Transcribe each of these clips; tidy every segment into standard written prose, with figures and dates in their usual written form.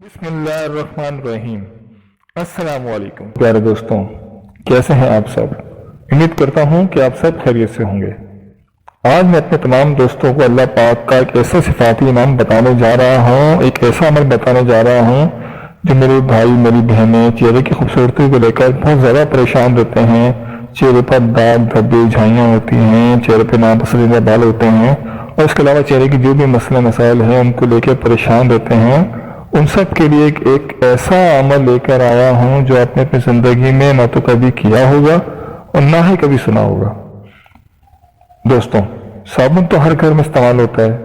بسم اللہ الرحمن الرحیم۔ السلام علیکم پیارے دوستوں، کیسے ہیں آپ سب؟ امید کرتا ہوں کہ آپ سب خیریت سے ہوں گے۔ آج میں اپنے تمام دوستوں کو اللہ پاک کا ایک ایسا صفاتی نام بتانے جا رہا ہوں، ایک ایسا عمل بتانے جا رہا ہوں جو میرے بھائی میری بہنیں چہرے کی خوبصورتی کو لے کر بہت زیادہ پریشان رہتے ہیں۔ چہرے پر داغ دھبے جھائیاں ہوتی ہیں، چہرے پہ ناپسندیدہ بال ہوتے ہیں، اور اس کے علاوہ چہرے کی جو بھی مسئلے مسائل ہیں ان کو لے کے پریشان رہتے ہیں۔ ان سب کے لیے ایک ایسا عمل لے کر آیا ہوں جو آپ نے اپنی زندگی میں نہ تو کبھی کیا ہوگا اور نہ ہی کبھی سنا ہوگا۔ دوستوں، صابن تو ہر گھر میں استعمال ہوتا ہے،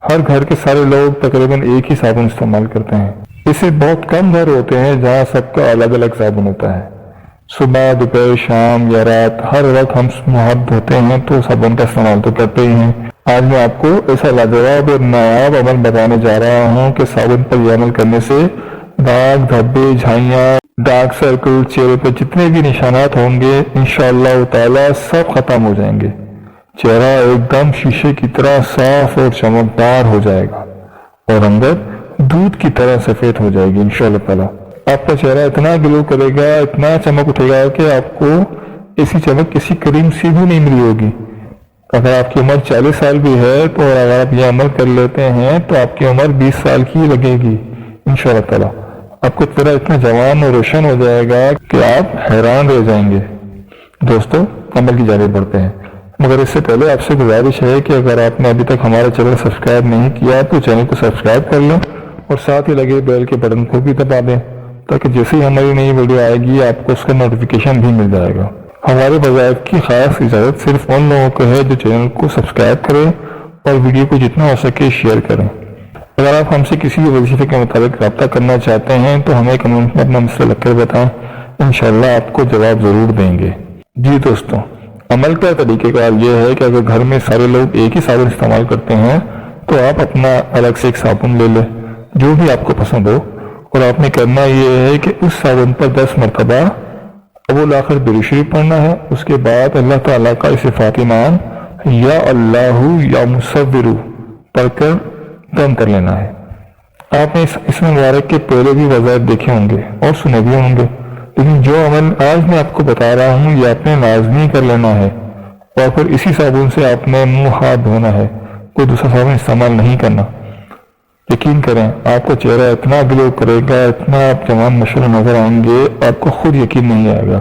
ہر گھر کے سارے لوگ تقریباً ایک ہی صابن استعمال کرتے ہیں۔ اسے بہت کم گھر ہوتے ہیں جہاں سب کا الگ الگ صابن ہوتا ہے۔ صبح دوپہر شام یا رات ہر وقت ہم منہ دھوتے ہیں تو صابن کا استعمال تو کرتے ہی ہیں۔ آج میں آپ کو ایسا لاجواب اور نایاب عمل بتانے جا رہا ہوں کہ صابن پر یہ عمل کرنے سے داغ دھبے جھائیاں ڈارک سرکل چہرے پر جتنے بھی نشانات ہوں گے انشاءاللہ تعالی سب ختم ہو جائیں گے۔ چہرہ ایک دم شیشے کی طرح صاف اور چمکدار ہو جائے گا اور اندر دودھ کی طرح سفید ہو جائے گی انشاءاللہ تعالی۔ آپ کا چہرہ اتنا گلو کرے گا، اتنا چمک اٹھے گا کہ آپ کو ایسی چمک کسی کریم سے بھی نہیں ملی ہوگی۔ اگر آپ کی عمر 40 سال بھی ہے تو اگر آپ یہ عمل کر لیتے ہیں تو آپ کی عمر 20 سال کی لگے گی انشاءاللہ تعالی۔ آپ کو چہرہ اتنا جوان اور روشن ہو جائے گا کہ آپ حیران رہ جائیں گے۔ دوستوں، عمل کی جانب بڑھتے ہیں، مگر اس سے پہلے آپ سے گزارش ہے کہ اگر آپ نے ابھی تک ہمارا چینل سبسکرائب نہیں کیا تو چینل کو سبسکرائب کر لیں اور ساتھ ہی لگے بیل کے بٹن کو بھی دبا دیں تاکہ جیسے ہی ہماری نئی ویڈیو آئے گی آپ کو اس کا نوٹیفیکیشن بھی مل جائے گا۔ ہمارے وظائف کی خاص اجازت صرف ان لوگوں کو ہے جو چینل کو سبسکرائب کریں اور ویڈیو کو جتنا ہو سکے شیئر کریں۔ اگر آپ ہم سے کسی وظیفے کے مطابق رابطہ کرنا چاہتے ہیں تو ہمیں کمنٹ میں اپنا مسئلہ لکھ کر بتائیں، انشاءاللہ آپ کو جواب ضرور دیں گے۔ جی دوستوں، عمل کا طریقہ کار یہ ہے کہ اگر گھر میں سارے لوگ ایک ہی صابن استعمال کرتے ہیں تو آپ اپنا الگ سے ایک صابن لے لیں جو بھی آپ کو پسند ہو، اور آپ نے کرنا یہ ہے کہ اس صابن پر 10 مرتبہ اول آخر درود شریف پڑھنا ہے۔ اس کے بعد اللہ تعالیٰ کا صفاتی نام یا اللہ یا مصور پڑھ کر دم کر لینا ہے۔ آپ نے اس مبارک کے پہلے بھی وظائف دیکھے ہوں گے اور سنے بھی ہوں گے، لیکن جو عمل آج میں آپ کو بتا رہا ہوں یہ آپ نے لازمی کر لینا ہے، اور پھر اسی صابن سے آپ نے منہ ہاتھ دھونا ہے، کوئی دوسرا صابن استعمال نہیں کرنا۔ یقین کریں آپ کا چہرہ اتنا گلو کرے گا، اتنا آپ جوان مشہور نظر آئیں گے، آپ کو خود یقین نہیں آئے گا۔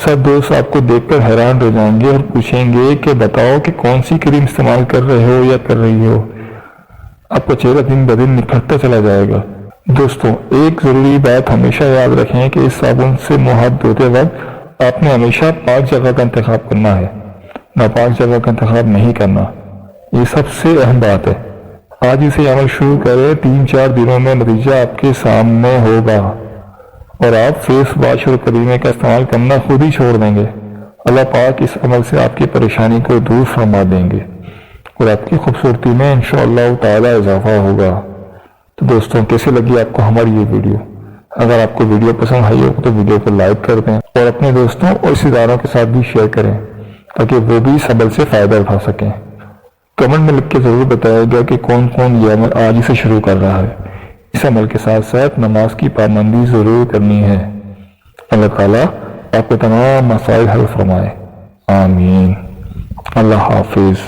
سب دوست آپ کو دیکھ کر حیران رہ جائیں گے اور پوچھیں گے کہ بتاؤ کہ کون سی کریم استعمال کر رہے ہو یا کر رہی ہو۔ آپ کا چہرہ دن بدن نکھرتا چلا جائے گا۔ دوستوں، ایک ضروری بات ہمیشہ یاد رکھیں کہ اس صابن سے منہ ہاتھ دھوتے وقت آپ نے ہمیشہ پاک جگہ کا انتخاب کرنا ہے، ناپاک جگہ کا انتخاب نہیں کرنا۔ یہ سب سے اہم بات ہے۔ آج اسے عمل شروع کریں، 3-4 دنوں میں نتیجہ آپ کے سامنے ہوگا اور آپ فیس واش اور کریمے کا استعمال کرنا خود ہی چھوڑ دیں گے۔ اللہ پاک اس عمل سے آپ کی پریشانی کو دور فرما دیں گے اور آپ کی خوبصورتی میں انشاءاللہ تعالی اضافہ ہوگا۔ تو دوستوں، کیسے لگی آپ کو ہماری یہ ویڈیو؟ اگر آپ کو ویڈیو پسند آئی ہو تو ویڈیو کو لائک کر دیں اور اپنے دوستوں اور رشتہ داروں کے ساتھ بھی شیئر کریں تاکہ وہ بھی اس عمل سے فائدہ اٹھا سکیں۔ کمنٹ میں لکھ کے ضرور بتائے گا کہ کون کون یہ عمل آج ہی سے شروع کر رہا ہے۔ اس عمل کے ساتھ ساتھ نماز کی پابندی ضرور کرنی ہے۔ اللہ تعالیٰ آپ کے تمام مسائل حل فرمائے، آمین۔ اللہ حافظ۔